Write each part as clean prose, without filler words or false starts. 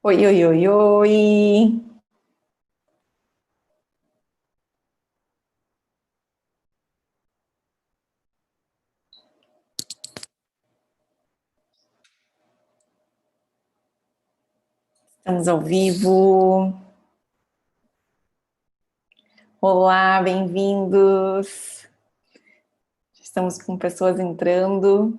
Oi, oi, oi, oi. Estamos ao vivo. Olá, bem-vindos. Estamos com pessoas entrando.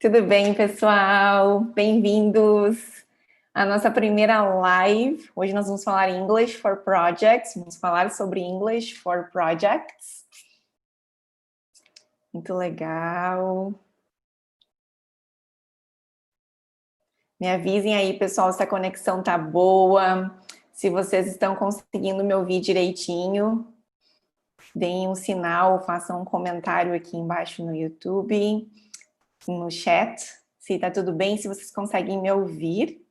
Tudo bem, pessoal? Bem-vindos à nossa primeira live. Hoje nós vamos falar English for Projects. Vamos falar sobre English for Projects. Muito legal. Me avisem aí, pessoal, se a conexão tá boa, se vocês estão conseguindo me ouvir direitinho. Deem um sinal, façam um comentário aqui embaixo no YouTube, no chat, se tá tudo bem, se vocês conseguem me ouvir.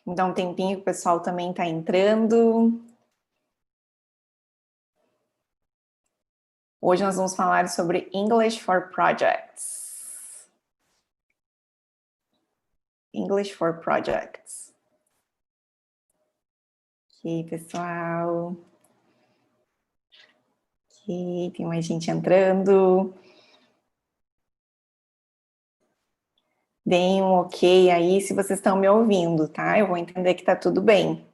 Vou dar um tempinho, o pessoal também tá entrando. Hoje nós vamos falar sobre English for Projects. English for Projects. Ok, pessoal. Ok, tem mais gente entrando. Deem um ok aí se vocês estão me ouvindo, tá? Eu vou entender que tá tudo bem.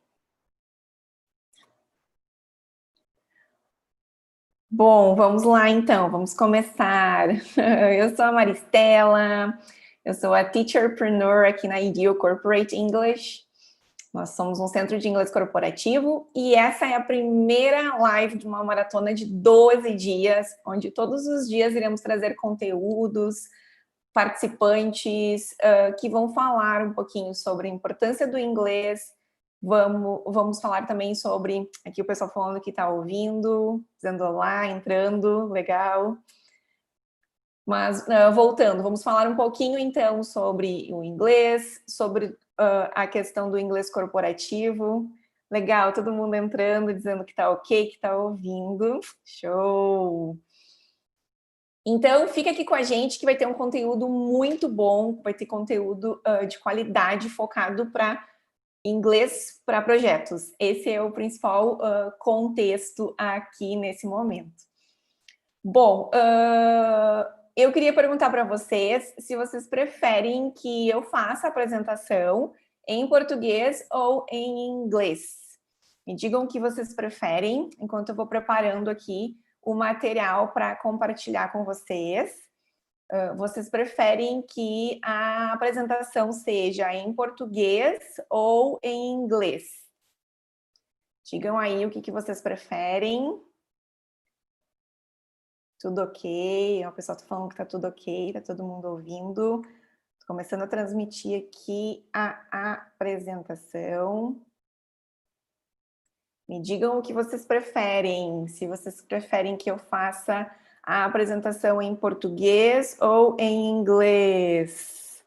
Bom, vamos lá então, vamos começar. Eu sou a Maristela, eu sou a Teacherpreneur aqui na Ideal Corporate English. Nós somos um centro de inglês corporativo e essa é a primeira live de uma maratona de 12 dias, onde todos os dias iremos trazer conteúdos, participantes que vão falar um pouquinho sobre a importância do inglês. Vamos falar também sobre, aqui o pessoal falando que está ouvindo, dizendo olá, entrando, legal. Mas, voltando, vamos falar um pouquinho, então, sobre o inglês, sobre a questão do inglês corporativo. Legal, todo mundo entrando, dizendo que está ok, que está ouvindo. Show! Então, fica aqui com a gente que vai ter um conteúdo muito bom, vai ter conteúdo de qualidade focado para inglês para projetos. Esse é o principal contexto aqui nesse momento. Bom, eu queria perguntar para vocês se vocês preferem que eu faça a apresentação em português ou em inglês. Me digam o que vocês preferem, enquanto eu vou preparando aqui o material para compartilhar com vocês. Vocês preferem que a apresentação seja em português ou em inglês? Digam aí o que vocês preferem. Tudo ok? O pessoal está falando que está tudo ok, está todo mundo ouvindo. Estou começando a transmitir aqui a apresentação. Me digam o que vocês preferem, se vocês preferem que eu faça a apresentação em português ou em inglês.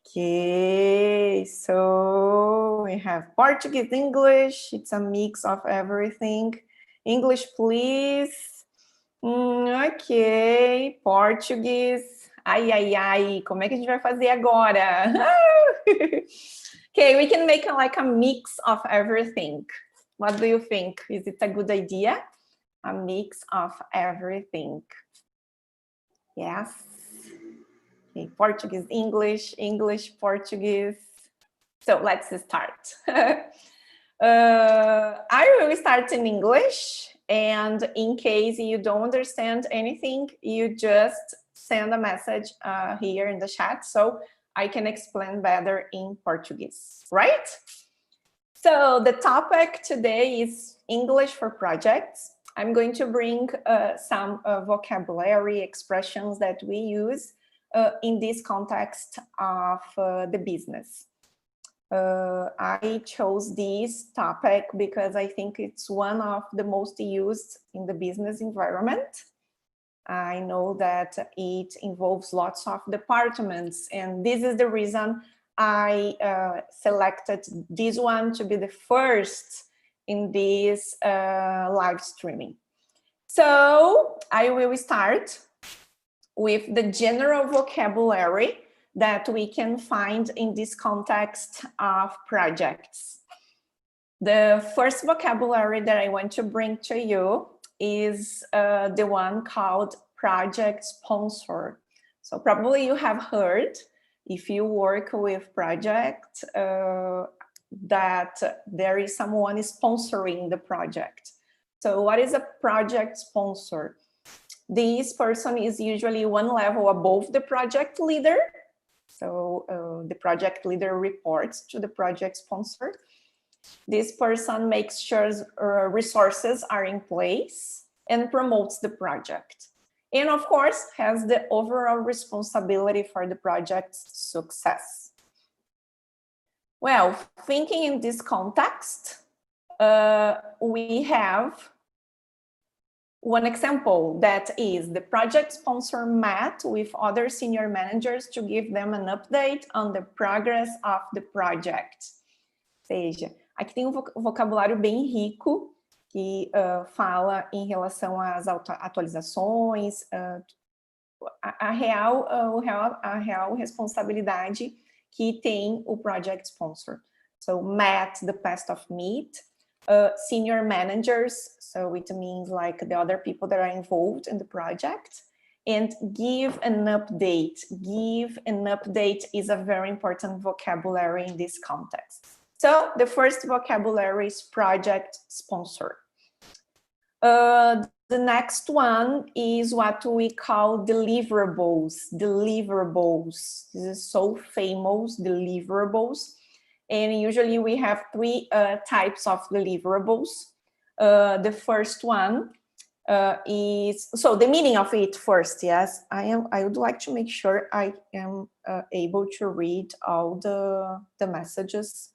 Okay, so we have Portuguese, English, it's a mix of everything. English, please. Ok, Português. Ai, ai, ai, como é que a gente vai fazer agora? Okay, we can make like a mix of everything. What do you think? Is it a good idea? A mix of everything. Yes. Okay, Portuguese, English, English, Portuguese. So let's start. I will start in English, and in case you don't understand anything, you just send a message here in the chat so I can explain better in Portuguese, right? So the topic today is English for projects. I'm going to bring some vocabulary expressions that we use in this context of the business. I chose this topic because I think it's one of the most used in the business environment. I know that it involves lots of departments, and this is the reason I selected this one to be the first in this live streaming. So I will start with the general vocabulary that we can find in this context of projects. The first vocabulary that I want to bring to you is the one called project sponsor. So probably you have heard, if you work with project, that there is someone sponsoring the project. So what is a project sponsor? This person is usually one level above the project leader. So the project leader reports to the project sponsor. This person makes sure resources are in place and promotes the project. And of course, has the overall responsibility for the project's success. Well, thinking in this context, we have one example that is the project sponsor met with other senior managers to give them an update on the progress of the project. Ou seja, aqui tem um vocabulário bem rico que fala em relação às atualizações, a real responsabilidade que tem o project sponsor. So, met the past of meet, senior managers, so it means like the other people that are involved in the project, and give an update. Give an update is a very important vocabulary in this context. So the first vocabulary is project sponsor. The next one is what we call deliverables. Deliverables. This is so famous, deliverables. And usually we have three types of deliverables. The first one is, so the meaning of it first, yes. I would like to make sure I am able to read all the messages.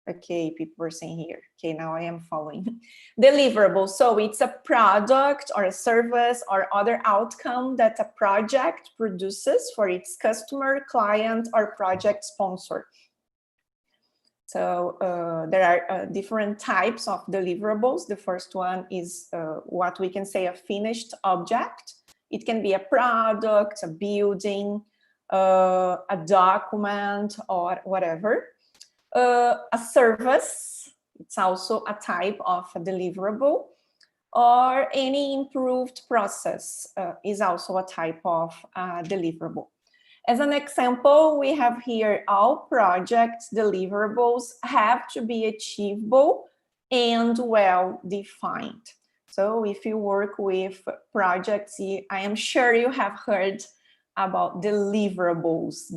Okay, people are saying here. Okay, now I am following. Deliverable, so it's a product or a service or other outcome that a project produces for its customer, client, or project sponsor. So there are different types of deliverables. The first one is what we can say a finished object. It can be a product, a building, a document, or whatever. A service, it's also a type of a deliverable, or any improved process is also a type of deliverable. As an example, we have here all project deliverables have to be achievable and well-defined. So if you work with projects, I am sure you have heard about deliverables.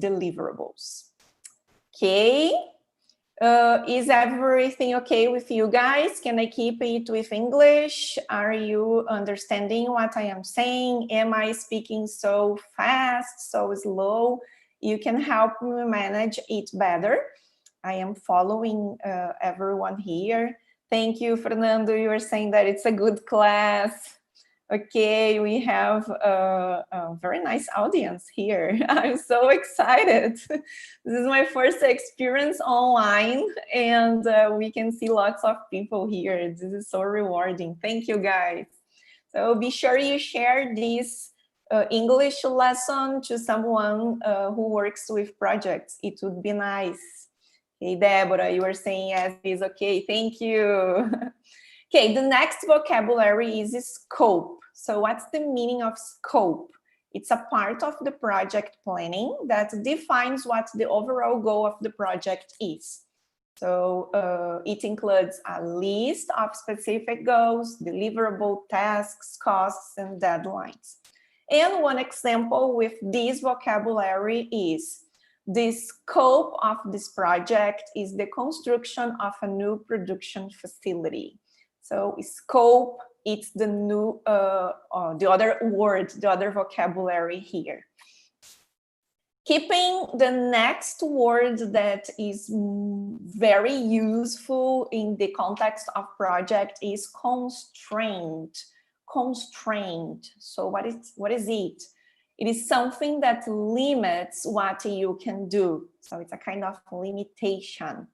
Okay. Is everything okay with you guys? Can I keep it with English? Are you understanding what I am saying? Am I speaking so fast, so slow? You can help me manage it better. I am following everyone here. Thank you, Fernando. You are saying that it's a good class. Okay, we have a very nice audience here. I'm so excited. This is my first experience online, and we can see lots of people here. This is so rewarding. Thank you, guys. So be sure you share this English lesson to someone who works with projects. It would be nice. Okay, Deborah, you are saying yes, it's okay. Thank you. Okay, the next vocabulary is scope. So what's the meaning of scope? It's a part of the project planning that defines what the overall goal of the project is. So it includes a list of specific goals, deliverable tasks, costs, and deadlines. And one example with this vocabulary is the scope of this project is the construction of a new production facility. So scope, it's the new, the other word, the other vocabulary here. Keeping the next word that is very useful in the context of project is constraint. Constraint. So what is it? It is something that limits what you can do. So it's a kind of limitation.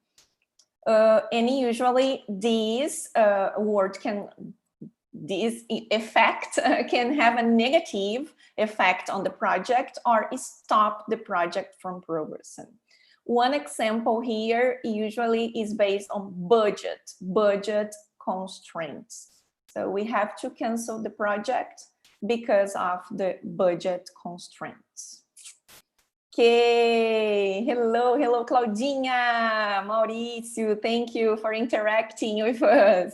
And usually this word can this effect can have a negative effect on the project or stop the project from progressing. One example here usually is based on budget constraints. So we have to cancel the project because of the budget constraints. Okay, hello Claudinha, Mauricio, thank you for interacting with us.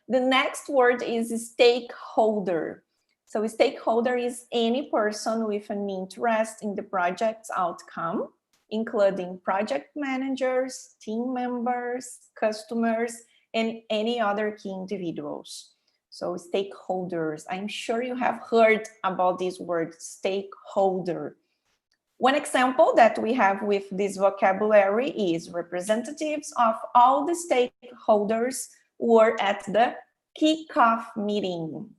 The next word is stakeholder. So a stakeholder is any person with an interest in the project's outcome, including project managers, team members, customers, and any other key individuals. So stakeholders, I'm sure you have heard about this word, stakeholder. One example that we have with this vocabulary is representatives of all the stakeholders were at the kickoff meeting.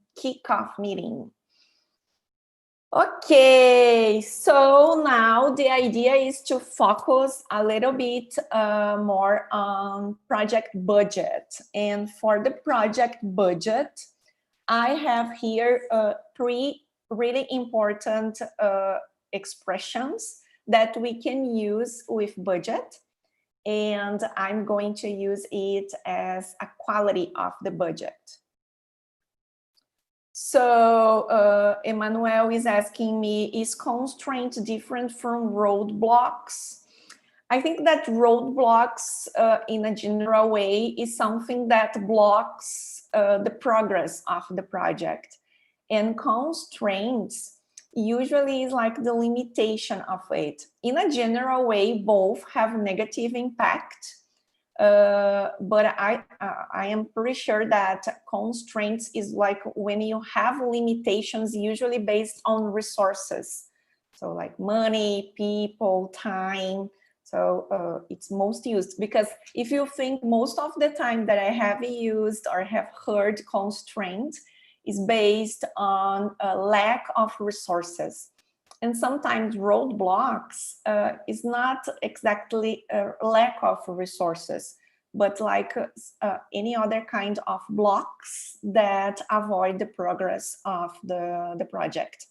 Okay, so now the idea is to focus a little bit more on project budget. And for the project budget, I have here 3 really important expressions that we can use with budget. And I'm going to use it as a quality of the budget. So Emmanuel is asking me, is constraint different from roadblocks? I think that roadblocks in a general way is something that blocks the progress of the project. And constraints usually is like the limitation of it. In a general way, both have negative impact. But I am pretty sure that constraints is like when you have limitations usually based on resources. So like money, people, time. So it's most used because if you think most of the time that I have used or have heard constraint is based on a lack of resources. And sometimes roadblocks is not exactly a lack of resources, but like any other kind of blocks that avoid the progress of the project.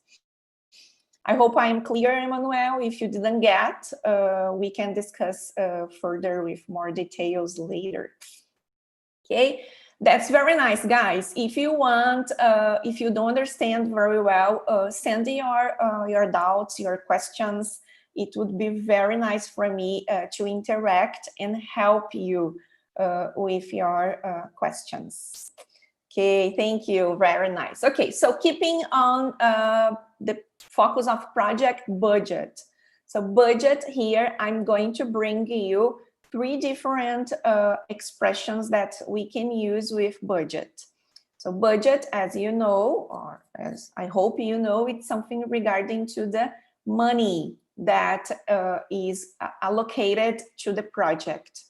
I hope I'm clear, Emmanuel. If you didn't get, we can discuss further with more details later. Okay. That's very nice, guys. If you want, if you don't understand very well, send your doubts, your questions. It would be very nice for me to interact and help you with your questions. Okay, thank you. Very nice. Okay, so keeping on the focus of project budget. So budget here, I'm going to bring you 3 different expressions that we can use with budget. So budget, as you know, or as I hope you know, it's something regarding to the money that is allocated to the project.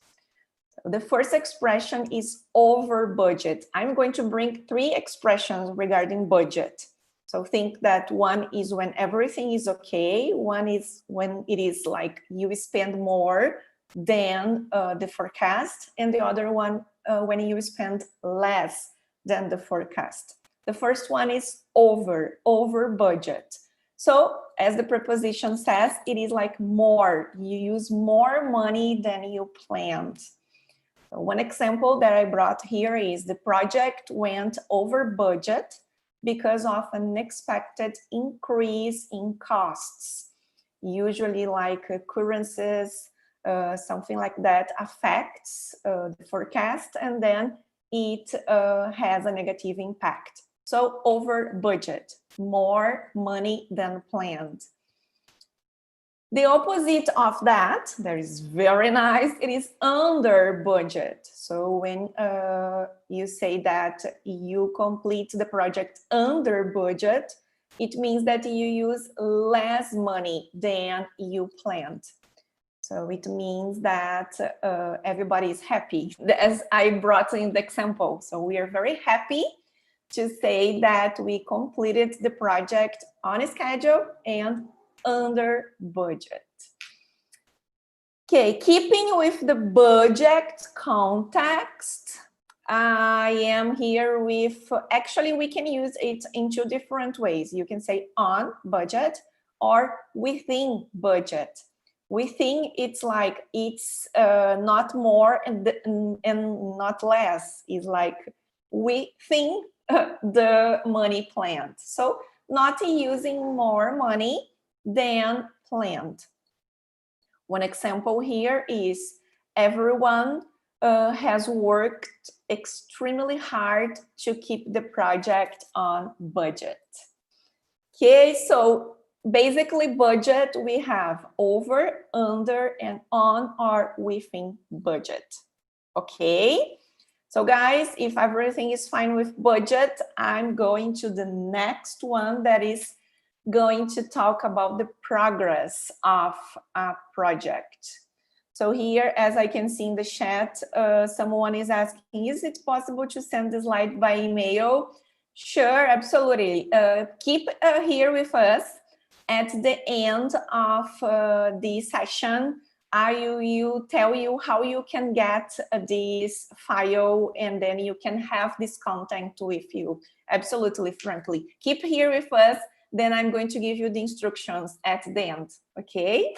So the first expression is over budget. I'm going to bring 3 expressions regarding budget. So think that one is when everything is okay, one is when it is like you spend more than the forecast, and the other one when you spend less than the forecast. The first one is over budget. So as the preposition says, it is like more. You use more money than you planned. So one example that I brought here is the project went over budget because of an unexpected increase in costs. Usually like currencies, something like that affects the forecast, and then it has a negative impact. So over budget, more money than planned. The opposite of that is very nice, it is under budget. So when you say that you complete the project under budget, it means that you use less money than you planned. So it means that everybody is happy, as I brought in the example. So we are very happy to say that we completed the project on schedule and under budget. Okay, keeping with the budget context, I am here with, actually we can use it in two different ways. You can say on budget or within budget. Within, it's like, it's not more and not less. It's like within the money planned. So not using more money than planned. One example here is everyone has worked extremely hard to keep the project on budget. Okay, so basically budget, we have over, under, and on or within budget. Okay, so guys, if everything is fine with budget, I'm going to the next one that is going to talk about the progress of a project. So here, as I can see in the chat, someone is asking, is it possible to send the slide by email? Sure, absolutely. Keep here with us. At the end of the session, I will tell you how you can get this file, and then you can have this content with you. Absolutely, frankly. Keep here with us, then I'm going to give you the instructions at the end, okay?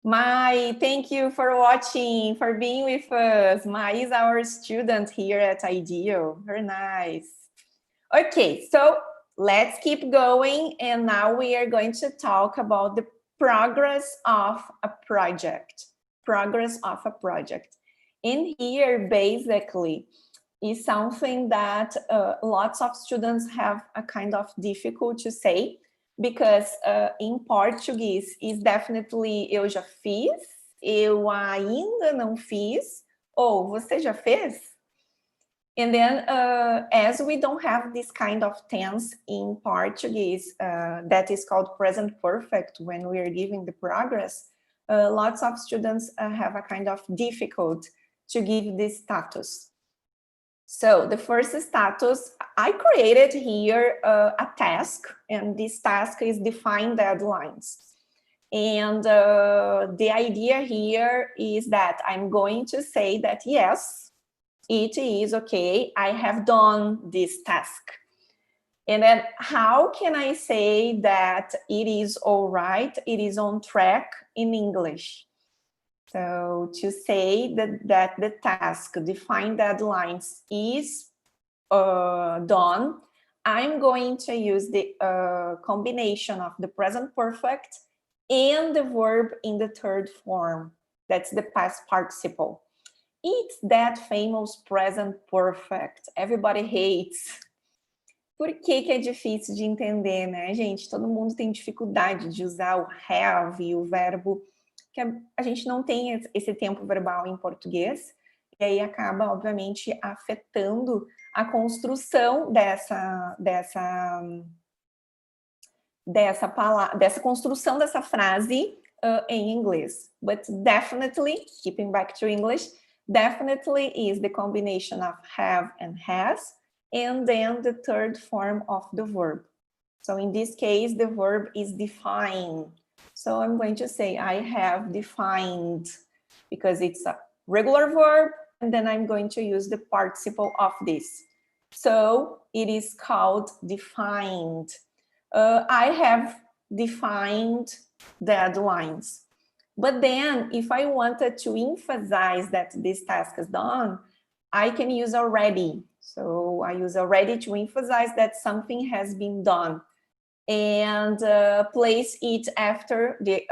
Mai, thank you for watching, for being with us. Mai is our student here at IDEO. Very nice. Okay, so let's keep going. And now we are going to talk about the progress of a project. Progress of a project. In here, basically, is something that lots of students have a kind of difficult to say, because in Portuguese is definitely eu já fiz, eu ainda não fiz, ou você já fez? And then as we don't have this kind of tense in Portuguese that is called present perfect when we are giving the progress, lots of students have a kind of difficult to give this status. So the first status, I created here a task, and this task is define deadlines. And the idea here is that I'm going to say that, yes, it is okay, I have done this task. And then how can I say that it is all right, it is on track in English? So to say that the task, define deadlines, is done, I'm going to use the combination of the present perfect and the verb in the third form. That's the past participle. It's that famous present perfect. Everybody hates. Por que que é difícil de entender, né, gente? Todo mundo tem dificuldade de usar o have e o verbo, que a gente não tem esse tempo verbal em português, e aí acaba, obviamente, afetando a construção dessa construção dessa frase em inglês. But definitely, keeping back to English, definitely is the combination of have and has, and then the third form of the verb. So in this case, the verb is define. So I'm going to say I have defined, because it's a regular verb, and then I'm going to use the participle of this. So it is called defined. I have defined deadlines. But then if I wanted to emphasize that this task is done, I can use already. So I use already to emphasize that something has been done, and place it after the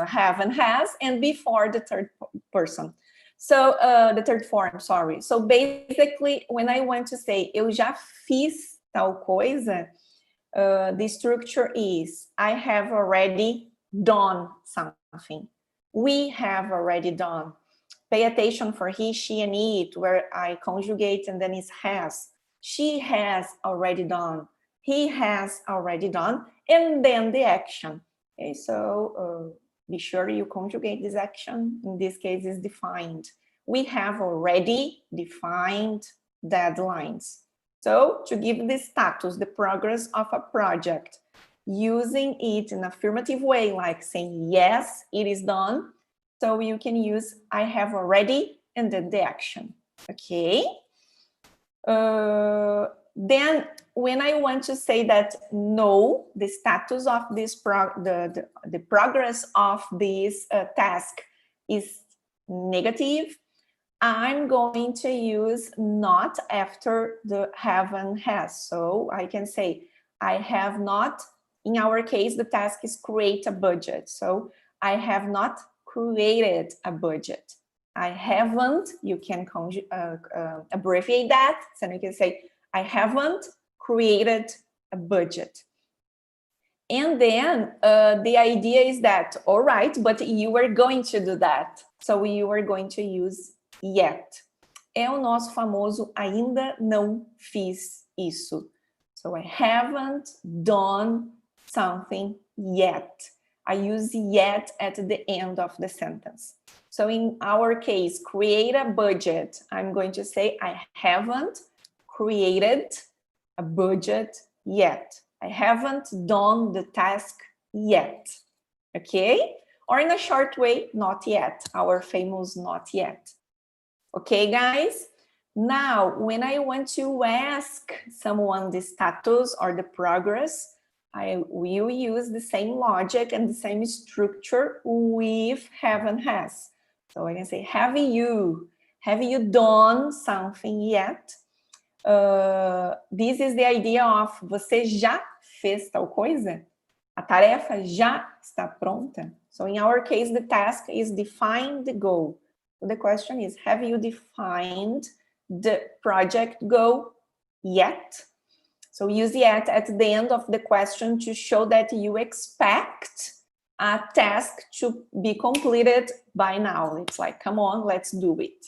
have and has, and before the third person. So the third form, sorry. So basically, when I want to say eu já fiz tal coisa, the structure is I have already done something. We have already done. Pay attention for he, she, and it, where I conjugate and then it's has. She has already done. He has already done. And then the action. Okay, so be sure you conjugate this action. In this case, is defined. We have already defined deadlines. So to give the status, the progress of a project, using it in an affirmative way, like saying, yes, it is done. So you can use I have already and then the action. Okay. Then when I want to say that no, the status of this the progress of this task is negative, I'm going to use not after the have and has. So I can say I have not, in our case, the task is create a budget. So I have not created a budget. I haven't, you can abbreviate that. So you can say, I haven't created a budget. And then the idea is that, all right, but you are going to do that. So you are going to use yet. É o nosso famoso ainda não fiz isso. So I haven't done something yet. I use yet at the end of the sentence. So in our case, create a budget. I'm going to say I haven't created a budget yet. I haven't done the task yet. Okay? Or in a short way, not yet. Our famous not yet. Okay, guys? Now, when I want to ask someone the status or the progress, I will use the same logic and the same structure with have and has. So I can say, have you done something yet? This is the idea of você já fez tal coisa? A tarefa já está pronta? So in our case, the task is define the goal. So the question is, have you defined the project goal yet? So use yet at the end of the question to show that you expect a task to be completed by now. It's like, come on, let's do it.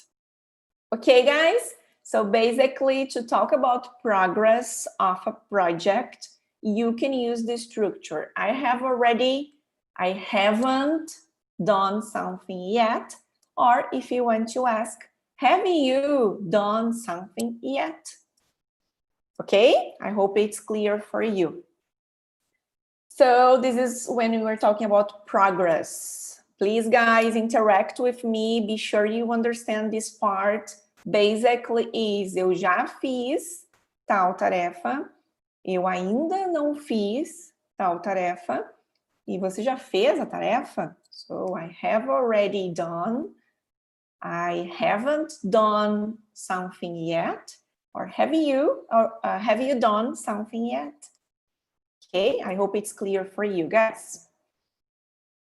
Okay, guys? So basically, to talk about progress of a project, you can use the structure. I haven't done something yet. Or if you want to ask, have you done something yet? Okay, I hope it's clear for you. So this is when we were talking about progress. Please, guys, interact with me. Be sure you understand this part. Basically is, eu já fiz tal tarefa, eu ainda não fiz tal tarefa, e você já fez a tarefa? So I have already done. I haven't done something yet. Or have you done something yet? Okay, I hope it's clear for you guys.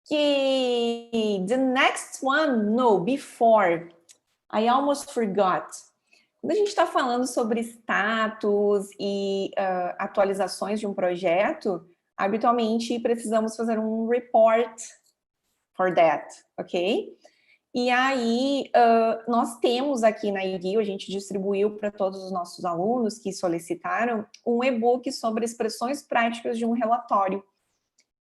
Okay, the next one, no, before. I almost forgot. Quando a gente está falando sobre status e atualizações de um projeto, habitualmente precisamos fazer um report for that, ok? E aí, nós temos aqui na IGIL, a gente distribuiu para todos os nossos alunos que solicitaram um e-book sobre expressões práticas de um relatório.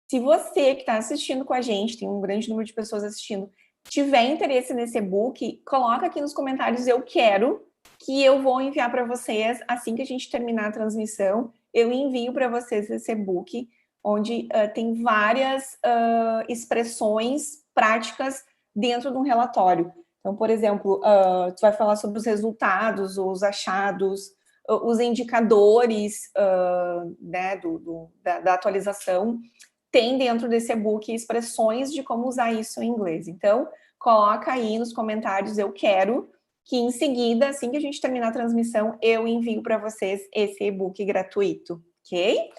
Se você que está assistindo com a gente, tem um grande número de pessoas assistindo, tiver interesse nesse e-book, coloca aqui nos comentários eu quero, que eu vou enviar para vocês assim que a gente terminar a transmissão. Eu envio para vocês esse e-book, onde tem várias expressões práticas dentro de um relatório. Então, por exemplo, tu vai falar sobre os resultados, os achados, os indicadores né, da atualização. Tem dentro desse e-book expressões de como usar isso em inglês. Então, coloca aí nos comentários eu quero, que em seguida, assim que a gente terminar a transmissão, eu envio para vocês esse e-book gratuito, ok?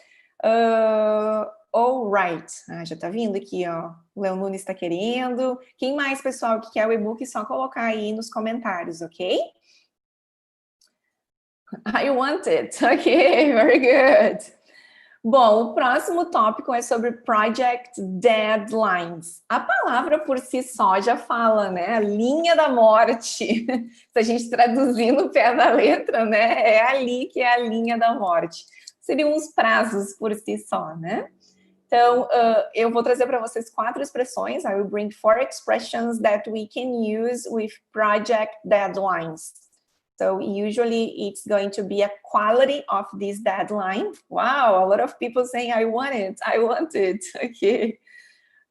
All right. Já tá vindo aqui, ó. O Leon Nunes está querendo. Quem mais, pessoal, que quer o e-book, só colocar aí nos comentários, ok? I want it. Ok, very good. Bom, o próximo tópico é sobre Project Deadlines. A palavra por si só já fala, né? A linha da morte. Se a gente traduzir no pé da letra, né? É ali que é a linha da morte. Seriam os prazos por si só, né? Então, eu vou trazer para vocês 4 expressões. I will bring 4 expressions that we can use with project deadlines. So usually it's going to be a quality of this deadline. Wow, a lot of people saying, I want it, I want it. Okay.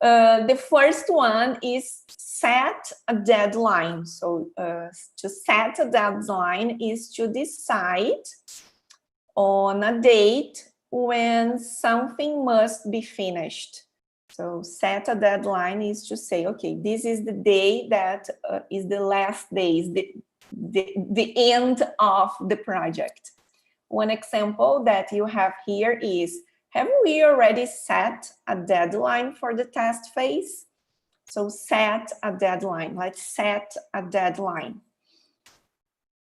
The first one is set a deadline. So to set a deadline is to decide on a date when something must be finished. So set a deadline is to say, okay, this is the day that is the last day, is the end of the project. One example that you have here is, have we already set a deadline for the test phase? So set a deadline. Let's set a deadline.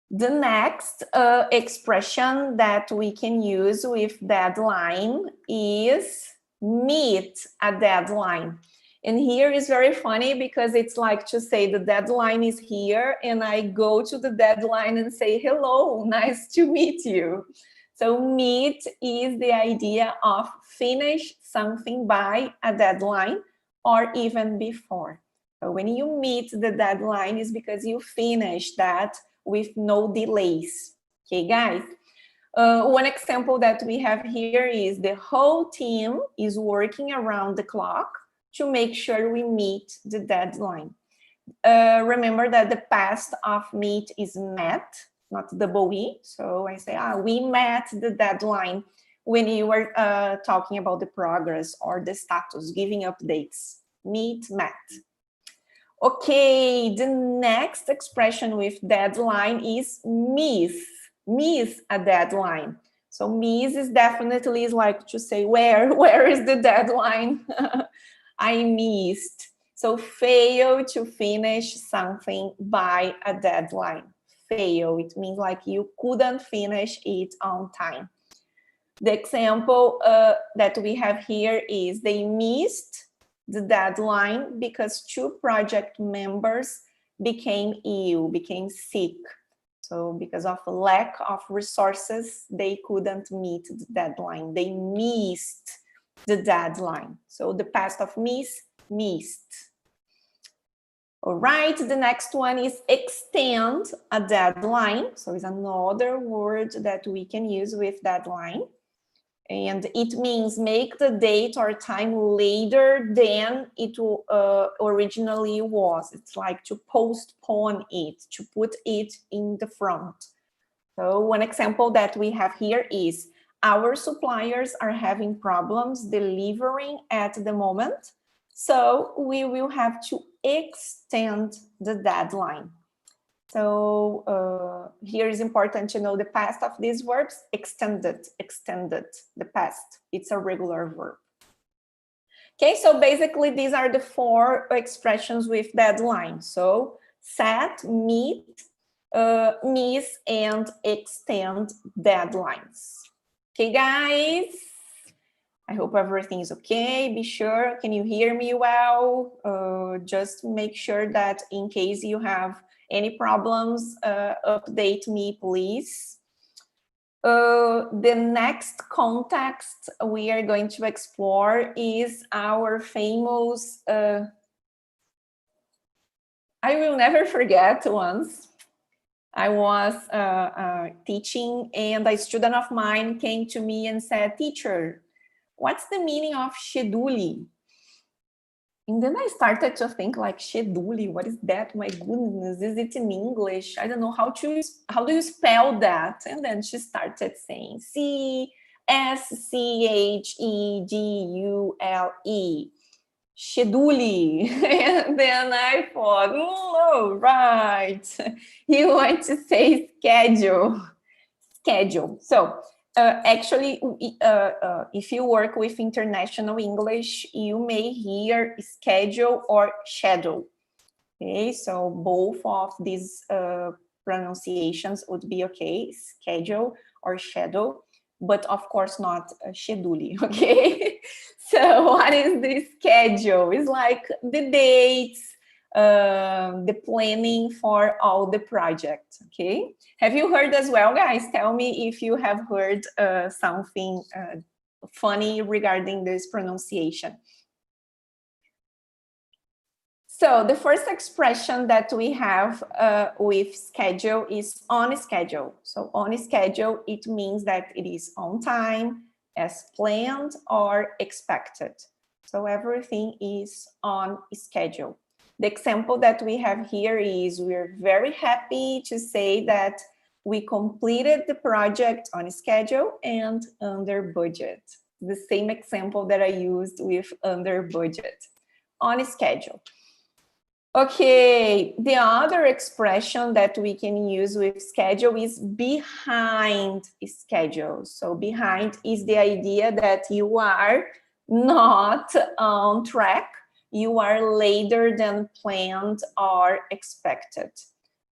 The next expression that we can use with deadline is meet a deadline. And here is very funny because it's like to say the deadline is here and I go to the deadline and say, hello, nice to meet you. So meet is the idea of finish something by a deadline or even before. So when you meet the deadline is because you finish that with no delays. Okay, guys? One example that we have here is the whole team is working around the clock to make sure we meet the deadline. Remember that the past of meet is met, not double E. So I say, we met the deadline when you were talking about the progress or the status, giving updates. Meet, met. Okay, the next expression with deadline is miss a deadline. So miss is definitely like to say, where is the deadline? I missed. So fail to finish something by a deadline. Fail, it means like you couldn't finish it on time. The example that we have here is they missed the deadline because 2 project members became ill, became sick. So because of a lack of resources, they couldn't meet the deadline. They missed the deadline. So the past of miss, missed. All right, the next one is extend a deadline. So it's another word that we can use with deadline. And it means make the date or time later than it originally was. It's like to postpone it, to put it in the front. So one example that we have here is our suppliers are having problems delivering at the moment. So we will have to extend the deadline. So here is important to know the past of these verbs, extended, the past. It's a regular verb. Okay, so basically these are the 4 expressions with deadline. So set, meet, miss, and extend deadlines. Okay, guys? I hope everything is okay. Be sure, can you hear me well? Just make sure that in case you have any problems, update me, please. The next context we are going to explore is our famous, I will never forget once. I was teaching and a student of mine came to me and said, teacher, what's the meaning of schedule? And then I started to think like, schedule, what is that? My goodness, is it in English? I don't know how do you spell that? And then she started saying schedule, schedule. And then I thought, oh, right. You want to say schedule. So actually, if you work with international English, you may hear schedule or schedule. Okay, so both of these pronunciations would be okay, schedule or schedule, but of course not schedule, okay? So what is the schedule? It's like the dates, the planning for all the projects, okay? Have you heard as well, guys? Tell me if you have heard something funny regarding this pronunciation. So the first expression that we have with schedule is on schedule. So on schedule, it means that it is on time, as planned or expected. So everything is on schedule. The example that we have here is we're very happy to say that we completed the project on schedule and under budget. The same example that I used with under budget, on schedule. Okay, the other expression that we can use with schedule is behind schedule. So behind is the idea that you are not on track, you are later than planned or expected.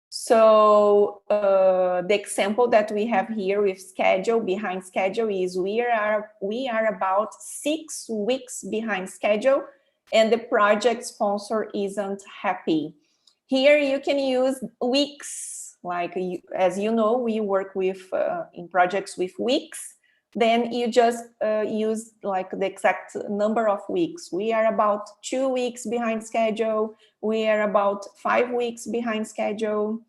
So the example that we have here with schedule, behind schedule, is we are about 6 weeks behind schedule and the project sponsor isn't happy. Here you can use weeks, like as you know, we work with in projects with weeks. Then you just use like the exact number of weeks. We are about 2 weeks behind schedule. We are about 5 weeks behind schedule.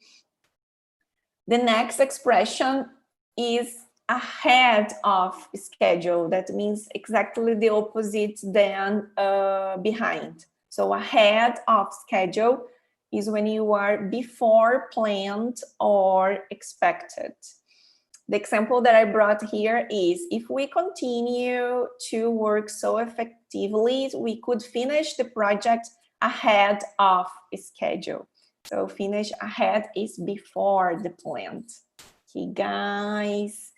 The next expression is ahead of schedule. That means exactly the opposite than behind. So ahead of schedule is when you are before planned or expected. The example that I brought here is if we continue to work so effectively, we could finish the project ahead of schedule. So finish ahead is before the planned. Okay, guys.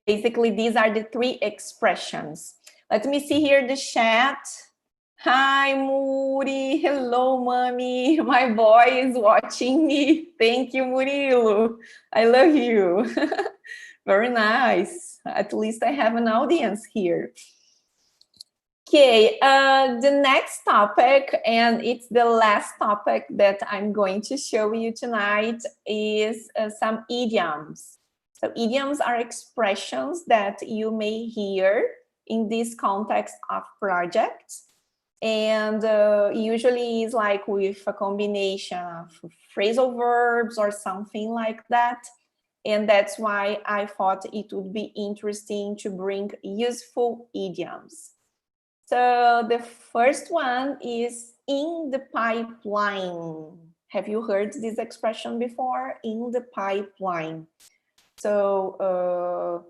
Basically, these are the 3 expressions. Let me see here the chat. Hi, Muri. Hello, mommy. My boy is watching me. Thank you, Murilo. I love you. Very nice. At least I have an audience here. Okay, the next topic, and it's the last topic that I'm going to show you tonight, is some idioms. So idioms are expressions that you may hear in this context of projects. And usually is like with a combination of phrasal verbs or something like that. And that's why I thought it would be interesting to bring useful idioms. So the first one is in the pipeline. Have you heard this expression before? In the pipeline. So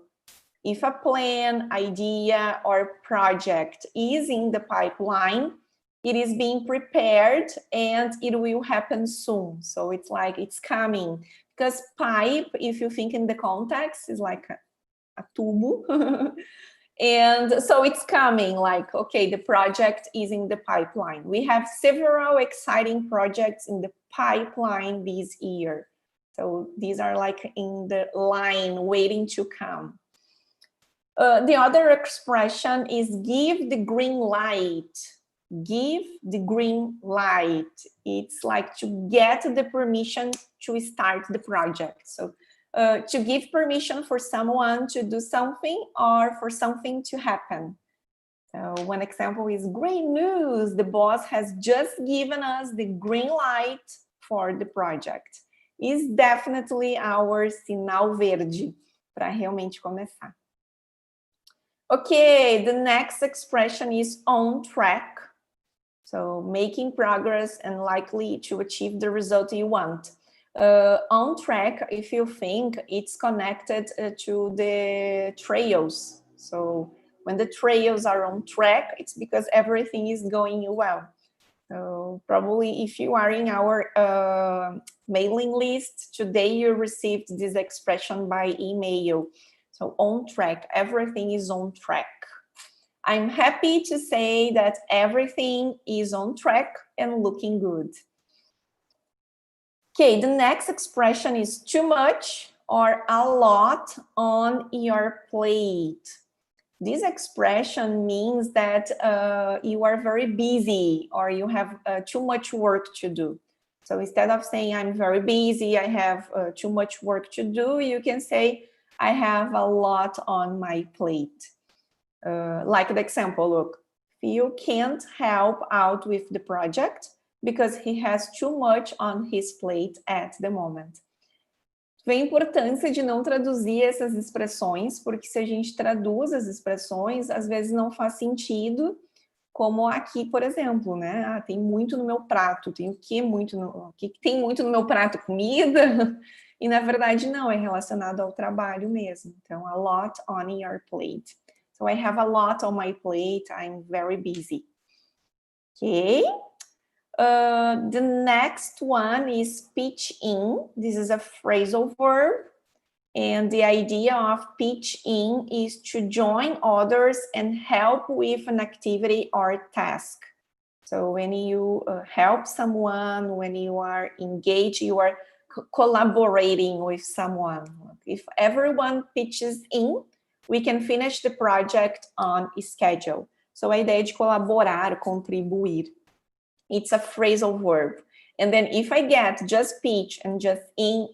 if a plan, idea, or project is in the pipeline, it is being prepared and it will happen soon. So it's like it's coming. Because pipe, if you think in the context, is like a tubo. And so it's coming, like, okay, the project is in the pipeline. We have several exciting projects in the pipeline this year. So these are like in the line waiting to come. The other expression is give the green light. Give the green light. It's like to get the permission to start the project. So to give permission for someone to do something or for something to happen. So one example is great news. The boss has just given us the green light for the project. Is definitely our sinal verde para realmente começar. Okay, the next expression is on track. So making progress and likely to achieve the result you want. On track, if you think, it's connected to the trails. So when the trails are on track, it's because everything is going well. So probably if you are in our mailing list, today you received this expression by email. So on track, everything is on track. I'm happy to say that everything is on track and looking good. Okay, the next expression is too much or a lot on your plate. This expression means that you are very busy or you have too much work to do. So instead of saying I'm very busy, I have too much work to do, you can say I have a lot on my plate. Like the example, look, Phil can't help out with the project because he has too much on his plate at the moment. Vem a importância de não traduzir essas expressões, porque se a gente traduz as expressões, às vezes não faz sentido Como aqui, por exemplo, né? Ah, tem muito no meu prato. Tem o que muito o que tem muito no meu prato? Comida? E na verdade não, é relacionado ao trabalho mesmo. Então, a lot on your plate. So I have a lot on my plate. I'm very busy. Okay. The next one is pitch in. This is a phrasal verb. And the idea of pitch in is to join others and help with an activity or task. So when you help someone, when you are engaged, you are collaborating with someone. If everyone pitches in, we can finish the project on schedule. So a ideia de colaborar, contribuir. It's a phrasal verb. And then if I get just pitch and just in,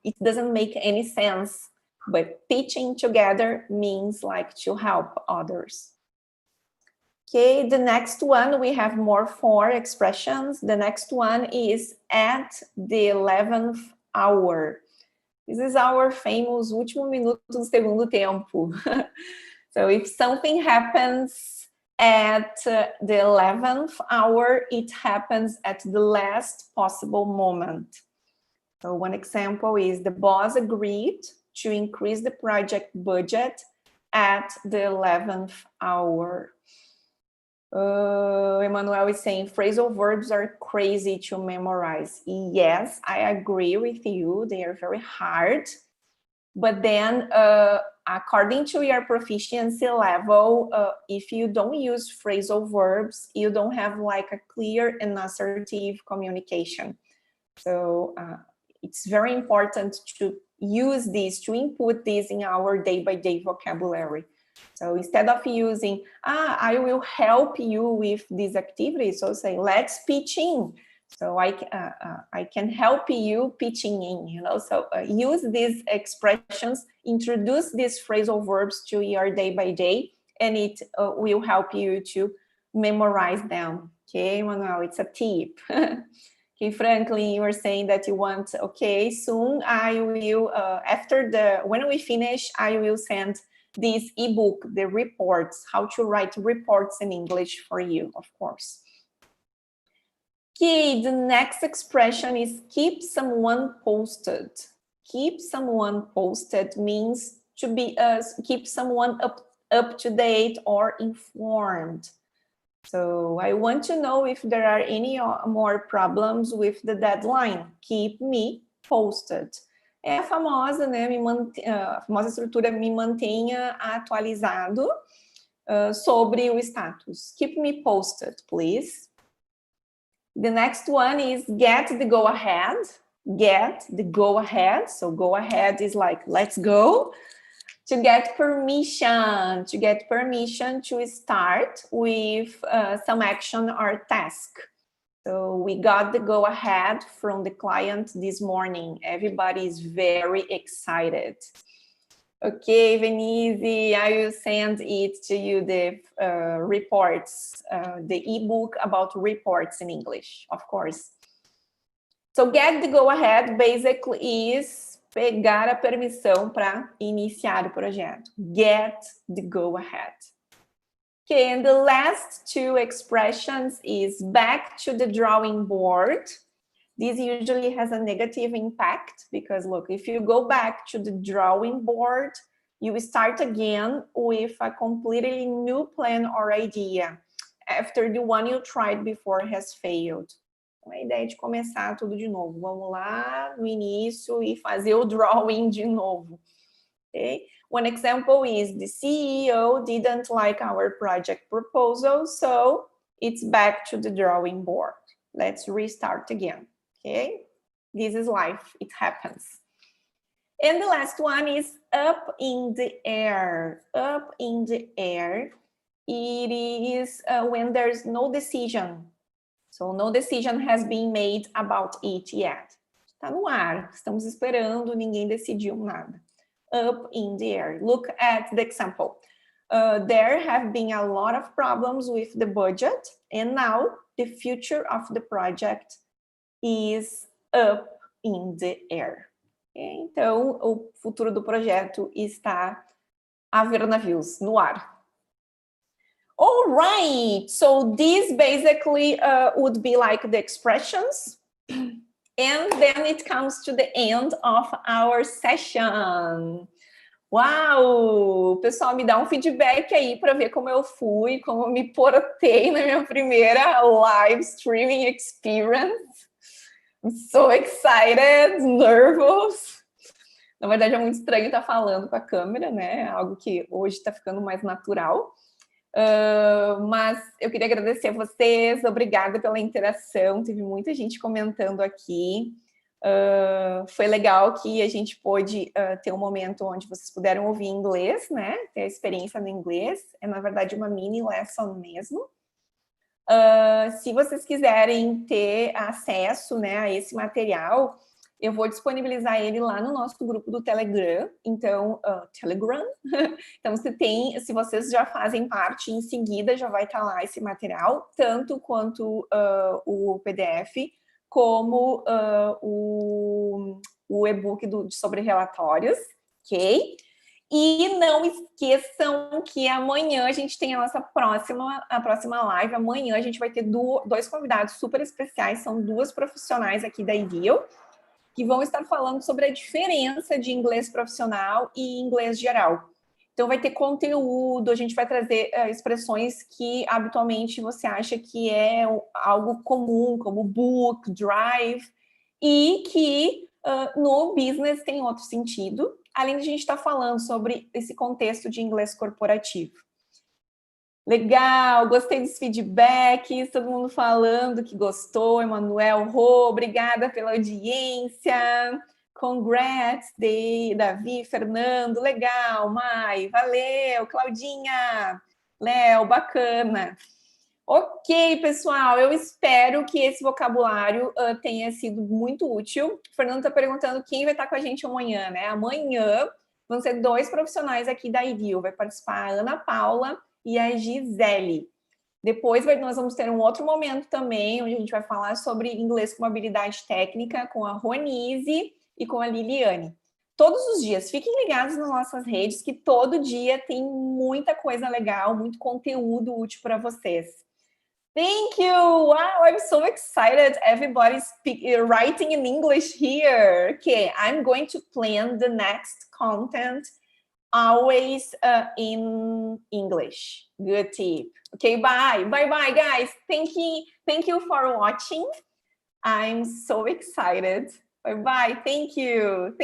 it doesn't make any sense, but pitching together means like to help others. Okay, the next one, we have more 4 expressions. The next one is at the 11th hour. This is our famous último minuto do segundo tempo. So if something happens at the 11th hour, it happens at the last possible moment. So one example is the boss agreed to increase the project budget at the 11th hour. Emmanuel is saying phrasal verbs are crazy to memorize. Yes, I agree with you. They are very hard. But then according to your proficiency level, if you don't use phrasal verbs, you don't have like a clear and assertive communication. So it's very important to use this, to input this in our day-by-day vocabulary. So instead of using, I will help you with this activity, so say, let's pitch in. So I can help you pitching in, you know, so use these expressions, introduce these phrasal verbs to your day-by-day, and it will help you to memorize them. Okay, Manuel, it's a tip. Okay, Franklin, you were saying that you want, okay, soon I will, when we finish, I will send this ebook, the reports, how to write reports in English for you, of course. Okay, the next expression is keep someone posted. Keep someone posted means to be, keep someone up to date or informed. So I want to know if there are any more problems with the deadline. Keep me posted. É a famosa, né, a famosa estrutura me mantenha atualizado sobre o status. Keep me posted, please. The next one is get the go ahead. Get the go ahead. So go ahead is like, let's go. To get permission to start with some action or task. So we got the go ahead from the client this morning. Everybody is very excited. Okay, Venise, I will send it to you, the reports, the ebook about reports in English, of course. So get the go ahead basically is pegar a permissão para iniciar o projeto. Get the go ahead. Okay, and the last 2 expressions is back to the drawing board. This usually has a negative impact because look, if you go back to the drawing board, you start again with a completely new plan or idea after the one you tried before has failed. A ideia de começar tudo de novo. Vamos lá no início e fazer o drawing de novo. Okay? One example is the CEO didn't like our project proposal, so it's back to the drawing board. Let's restart again. Okay? This is life. It happens. And the last one is up in the air. Up in the air. It is when there's no decision. So no decision has been made about it yet. Está no ar, estamos esperando, ninguém decidiu nada. Up in the air. Look at the example. There have been a lot of problems with the budget, and now the future of the project is up in the air. Okay? Então, o futuro do projeto está a ver navios, no ar. All All right, so this basically would be like the expressions. And then it comes to the end of our session. Uau! Pessoal, me dá um feedback aí para ver como eu fui, como eu me portei na minha primeira live streaming experience. I'm so excited, nervous. Na verdade, é muito estranho estar falando com a câmera, né? Algo que hoje está ficando mais natural. Mas eu queria agradecer a vocês, obrigada pela interação, teve muita gente comentando aqui. Foi legal que a gente pôde ter um momento onde vocês puderam ouvir inglês, né? Ter a experiência no inglês. É, na verdade, uma mini lesson mesmo. Se vocês quiserem ter acesso, né, a esse material, eu vou disponibilizar ele lá no nosso grupo do Telegram. Então, Telegram. Então, se vocês já fazem parte, em seguida já vai estar lá esse material, tanto quanto o PDF, como o e-book sobre relatórios, ok? E não esqueçam que amanhã a gente tem a próxima live. Amanhã a gente vai ter dois convidados super especiais, são duas profissionais aqui da IDEO, que vão estar falando sobre a diferença de inglês profissional e inglês geral. Então, vai ter conteúdo, a gente vai trazer expressões que habitualmente você acha que é algo comum, como book, drive, e que no business tem outro sentido, além de a gente estar falando sobre esse contexto de inglês corporativo. Legal, gostei dos feedbacks, todo mundo falando que gostou, Emanuel, Rô, obrigada pela audiência, congrats, Davi, Fernando, legal, Mai, valeu, Claudinha, Léo, bacana. Ok, pessoal, eu espero que esse vocabulário tenha sido muito útil. O Fernando está perguntando quem vai estar com a gente amanhã, né? Amanhã vão ser dois profissionais aqui da IDEO, vai participar a Ana Paula e a Gisele. Depois nós vamos ter um outro momento também, onde a gente vai falar sobre inglês como habilidade técnica com a Ronise e com a Liliane. Todos os dias, fiquem ligados nas nossas redes, que todo dia tem muita coisa legal, muito conteúdo útil para vocês. Thank you! Wow, I'm so excited. Everybody's writing in English here. Okay, I'm going to plan the next content always in English. Good tip. Okay, bye. Bye, guys. Thank you for watching. I'm so excited. Bye. Thank you.